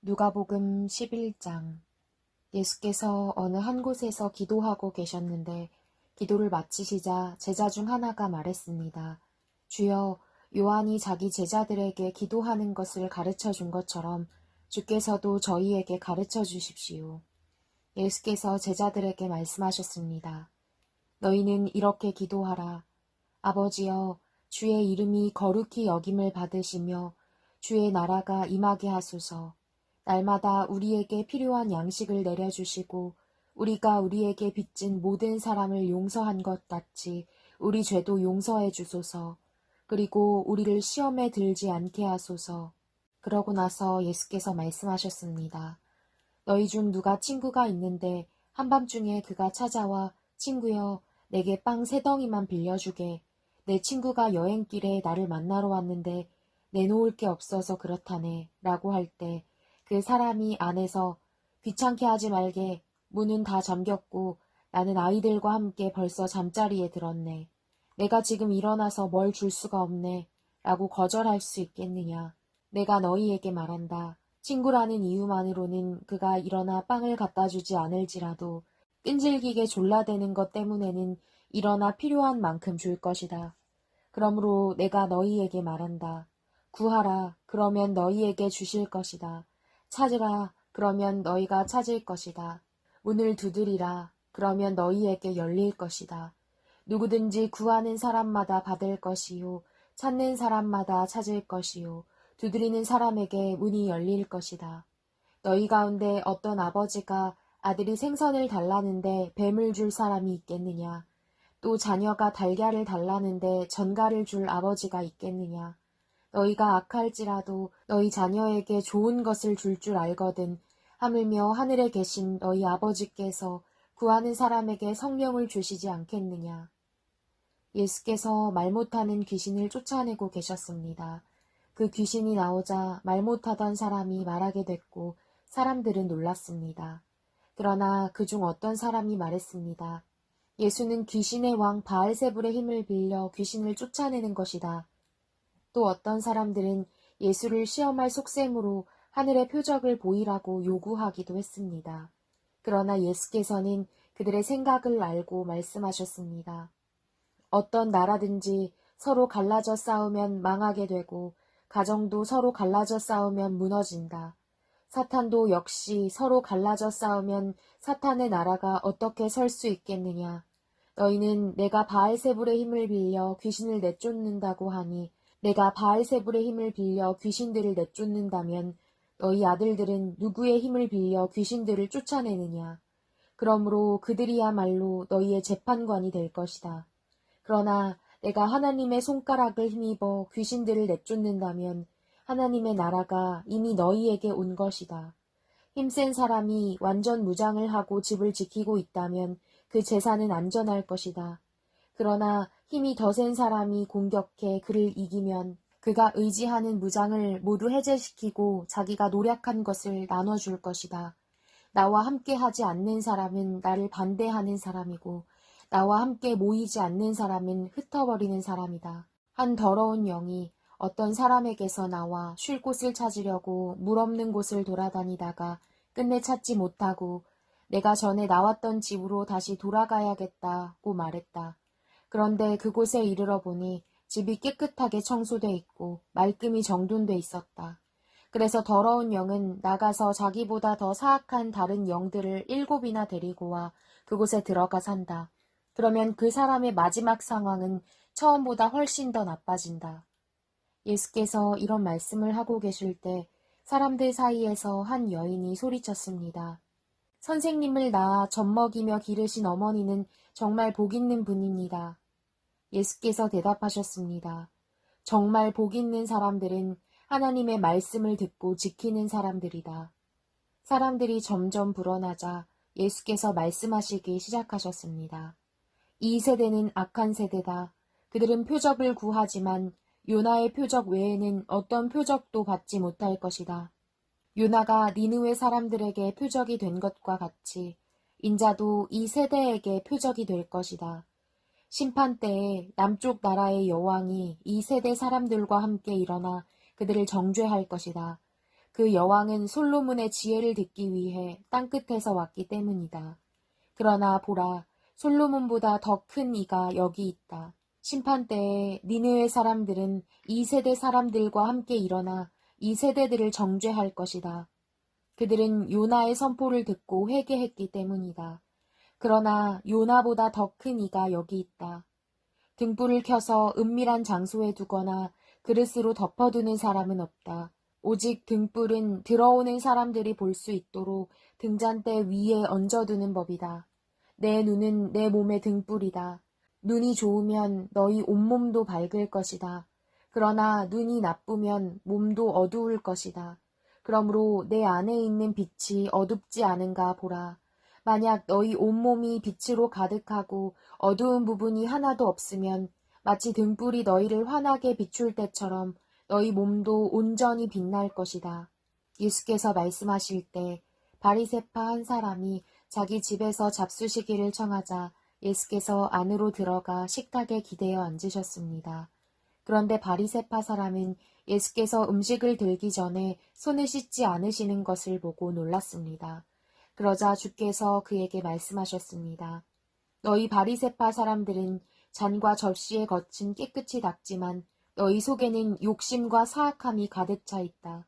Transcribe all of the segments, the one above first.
누가복음 11장. 예수께서 어느 한 곳에서 기도하고 계셨는데 기도를 마치시자 제자 중 하나가 말했습니다. 주여, 요한이 자기 제자들에게 기도하는 것을 가르쳐 준 것처럼 주께서도 저희에게 가르쳐 주십시오. 예수께서 제자들에게 말씀하셨습니다. 너희는 이렇게 기도하라. 아버지여, 주의 이름이 거룩히 여김을 받으시며 주의 나라가 임하게 하소서. 날마다 우리에게 필요한 양식을 내려주시고 우리가 우리에게 빚진 모든 사람을 용서한 것 같이 우리 죄도 용서해 주소서. 그리고 우리를 시험에 들지 않게 하소서. 그러고 나서 예수께서 말씀하셨습니다. 너희 중 누가 친구가 있는데 한밤중에 그가 찾아와 친구여, 내게 빵 3덩이만 빌려주게. 내 친구가 여행길에 나를 만나러 왔는데 내놓을 게 없어서 그렇다네 라고 할 때 그 사람이 안에서 귀찮게 하지 말게, 문은 다 잠겼고 나는 아이들과 함께 벌써 잠자리에 들었네. 내가 지금 일어나서 뭘 줄 수가 없네 라고 거절할 수 있겠느냐. 내가 너희에게 말한다. 친구라는 이유만으로는 그가 일어나 빵을 갖다 주지 않을지라도 끈질기게 졸라대는 것 때문에는 일어나 필요한 만큼 줄 것이다. 그러므로 내가 너희에게 말한다. 구하라, 그러면 너희에게 주실 것이다. 찾으라, 그러면 너희가 찾을 것이다. 문을 두드리라, 그러면 너희에게 열릴 것이다. 누구든지 구하는 사람마다 받을 것이요, 찾는 사람마다 찾을 것이요, 두드리는 사람에게 문이 열릴 것이다. 너희 가운데 어떤 아버지가 아들이 생선을 달라는데 뱀을 줄 사람이 있겠느냐? 또 자녀가 달걀을 달라는데 전갈을 줄 아버지가 있겠느냐? 너희가 악할지라도 너희 자녀에게 좋은 것을 줄 알거든. 하물며 하늘에 계신 너희 아버지께서 구하는 사람에게 성령을 주시지 않겠느냐? 예수께서 말 못하는 귀신을 쫓아내고 계셨습니다. 그 귀신이 나오자 말 못하던 사람이 말하게 됐고 사람들은 놀랐습니다. 그러나 그중 어떤 사람이 말했습니다. 예수는 귀신의 왕 바알세불의 힘을 빌려 귀신을 쫓아내는 것이다. 또 어떤 사람들은 예수를 시험할 속셈으로 하늘의 표적을 보이라고 요구하기도 했습니다. 그러나 예수께서는 그들의 생각을 알고 말씀하셨습니다. 어떤 나라든지 서로 갈라져 싸우면 망하게 되고 가정도 서로 갈라져 싸우면 무너진다. 사탄도 역시 서로 갈라져 싸우면 사탄의 나라가 어떻게 설 수 있겠느냐. 너희는 내가 바알세불의 힘을 빌려 귀신을 내쫓는다고 하니 내가 바알세불의 힘을 빌려 귀신들을 내쫓는다면 너희 아들들은 누구의 힘을 빌려 귀신들을 쫓아내느냐. 그러므로 그들이야말로 너희의 재판관이 될 것이다. 그러나 내가 하나님의 손가락을 힘입어 귀신들을 내쫓는다면 하나님의 나라가 이미 너희에게 온 것이다. 힘센 사람이 완전 무장을 하고 집을 지키고 있다면 그 재산은 안전할 것이다. 그러나 힘이 더 센 사람이 공격해 그를 이기면 그가 의지하는 무장을 모두 해제시키고 자기가 노력한 것을 나눠줄 것이다. 나와 함께 하지 않는 사람은 나를 반대하는 사람이고 나와 함께 모이지 않는 사람은 흩어버리는 사람이다. 한 더러운 영이 어떤 사람에게서 나와 쉴 곳을 찾으려고 물 없는 곳을 돌아다니다가 끝내 찾지 못하고 내가 전에 나왔던 집으로 다시 돌아가야겠다고 말했다. 그런데 그곳에 이르러 보니 집이 깨끗하게 청소돼 있고 말끔히 정돈돼 있었다. 그래서 더러운 영은 나가서 자기보다 더 사악한 다른 영들을 7이나 데리고 와 그곳에 들어가 산다. 그러면 그 사람의 마지막 상황은 처음보다 훨씬 더 나빠진다. 예수께서 이런 말씀을 하고 계실 때 사람들 사이에서 한 여인이 소리쳤습니다. 선생님을 낳아 젖 먹이며 기르신 어머니는 정말 복 있는 분입니다. 예수께서 대답하셨습니다. 정말 복 있는 사람들은 하나님의 말씀을 듣고 지키는 사람들이다. 사람들이 점점 불어나자 예수께서 말씀하시기 시작하셨습니다. 이 세대는 악한 세대다. 그들은 표적을 구하지만 요나의 표적 외에는 어떤 표적도 받지 못할 것이다. 요나가 니느웨 사람들에게 표적이 된 것과 같이 인자도 이 세대에게 표적이 될 것이다. 심판 때에 남쪽 나라의 여왕이 이 세대 사람들과 함께 일어나 그들을 정죄할 것이다. 그 여왕은 솔로몬의 지혜를 듣기 위해 땅끝에서 왔기 때문이다. 그러나 보라, 솔로몬보다 더 큰 이가 여기 있다. 심판때에 니느웨 사람들은 이 세대 사람들과 함께 일어나 이 세대들을 정죄할 것이다. 그들은 요나의 선포를 듣고 회개했기 때문이다. 그러나 요나보다 더 큰 이가 여기 있다. 등불을 켜서 은밀한 장소에 두거나 그릇으로 덮어두는 사람은 없다. 오직 등불은 들어오는 사람들이 볼 수 있도록 등잔대 위에 얹어두는 법이다. 내 눈은 내 몸의 등불이다. 눈이 좋으면 너희 온몸도 밝을 것이다. 그러나 눈이 나쁘면 몸도 어두울 것이다. 그러므로 내 안에 있는 빛이 어둡지 않은가 보라. 만약 너희 온몸이 빛으로 가득하고 어두운 부분이 하나도 없으면 마치 등불이 너희를 환하게 비출 때처럼 너희 몸도 온전히 빛날 것이다. 예수께서 말씀하실 때 바리새파 한 사람이 자기 집에서 잡수시기를 청하자 예수께서 안으로 들어가 식탁에 기대어 앉으셨습니다. 그런데 바리새파 사람은 예수께서 음식을 들기 전에 손을 씻지 않으시는 것을 보고 놀랐습니다. 그러자 주께서 그에게 말씀하셨습니다. 너희 바리새파 사람들은 잔과 접시의 겉은 깨끗이 닦지만 너희 속에는 욕심과 사악함이 가득 차 있다.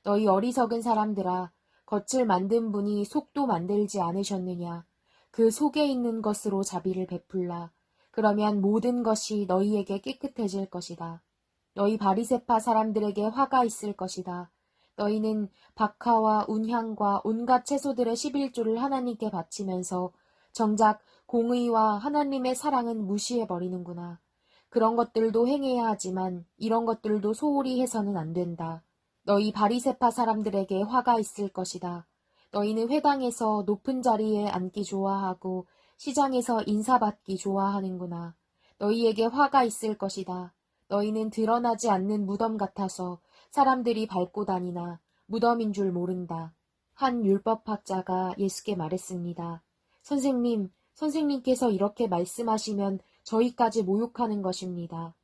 너희 어리석은 사람들아, 겉을 만든 분이 속도 만들지 않으셨느냐. 그 속에 있는 것으로 자비를 베풀라. 그러면 모든 것이 너희에게 깨끗해질 것이다. 너희 바리새파 사람들에게 화가 있을 것이다. 너희는 박하와 운향과 온갖 채소들의 11조를 하나님께 바치면서 정작 공의와 하나님의 사랑은 무시해버리는구나. 그런 것들도 행해야 하지만 이런 것들도 소홀히 해서는 안 된다. 너희 바리새파 사람들에게 화가 있을 것이다. 너희는 회당에서 높은 자리에 앉기 좋아하고 시장에서 인사받기 좋아하는구나. 너희에게 화가 있을 것이다. 너희는 드러나지 않는 무덤 같아서 사람들이 밟고 다니나 무덤인 줄 모른다. 한 율법학자가 예수께 말했습니다. 선생님께서 이렇게 말씀하시면 저희까지 모욕하는 것입니다.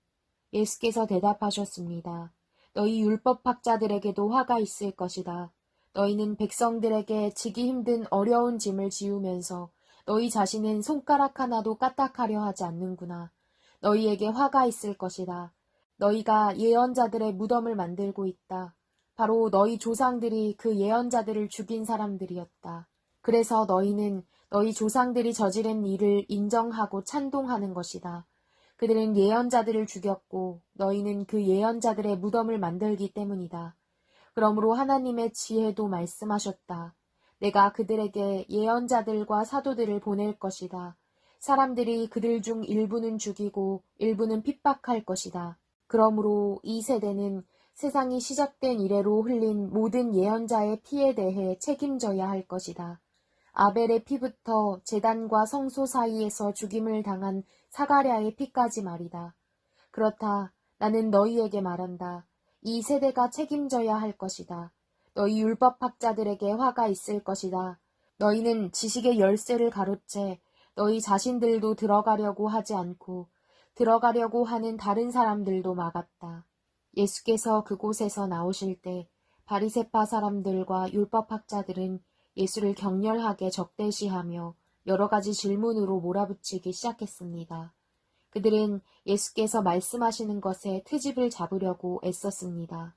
예수께서 대답하셨습니다. 너희 율법학자들에게도 화가 있을 것이다. 너희는 백성들에게 지기 힘든 어려운 짐을 지우면서 너희 자신은 손가락 하나도 까딱하려 하지 않는구나. 너희에게 화가 있을 것이다. 너희가 예언자들의 무덤을 만들고 있다. 바로 너희 조상들이 그 예언자들을 죽인 사람들이었다. 그래서 너희는 너희 조상들이 저지른 일을 인정하고 찬동하는 것이다. 그들은 예언자들을 죽였고 너희는 그 예언자들의 무덤을 만들기 때문이다. 그러므로 하나님의 지혜도 말씀하셨다. 내가 그들에게 예언자들과 사도들을 보낼 것이다. 사람들이 그들 중 일부는 죽이고 일부는 핍박할 것이다. 그러므로 이 세대는 세상이 시작된 이래로 흘린 모든 예언자의 피에 대해 책임져야 할 것이다. 아벨의 피부터 제단과 성소 사이에서 죽임을 당한 사가랴의 피까지 말이다. 그렇다. 나는 너희에게 말한다. 이 세대가 책임져야 할 것이다. 너희 율법학자들에게 화가 있을 것이다. 너희는 지식의 열쇠를 가로채 너희 자신들도 들어가려고 하지 않고 들어가려고 하는 다른 사람들도 막았다. 예수께서 그곳에서 나오실 때 바리새파 사람들과 율법학자들은 예수를 격렬하게 적대시하며 여러 가지 질문으로 몰아붙이기 시작했습니다. 그들은 예수께서 말씀하시는 것에 트집을 잡으려고 애썼습니다.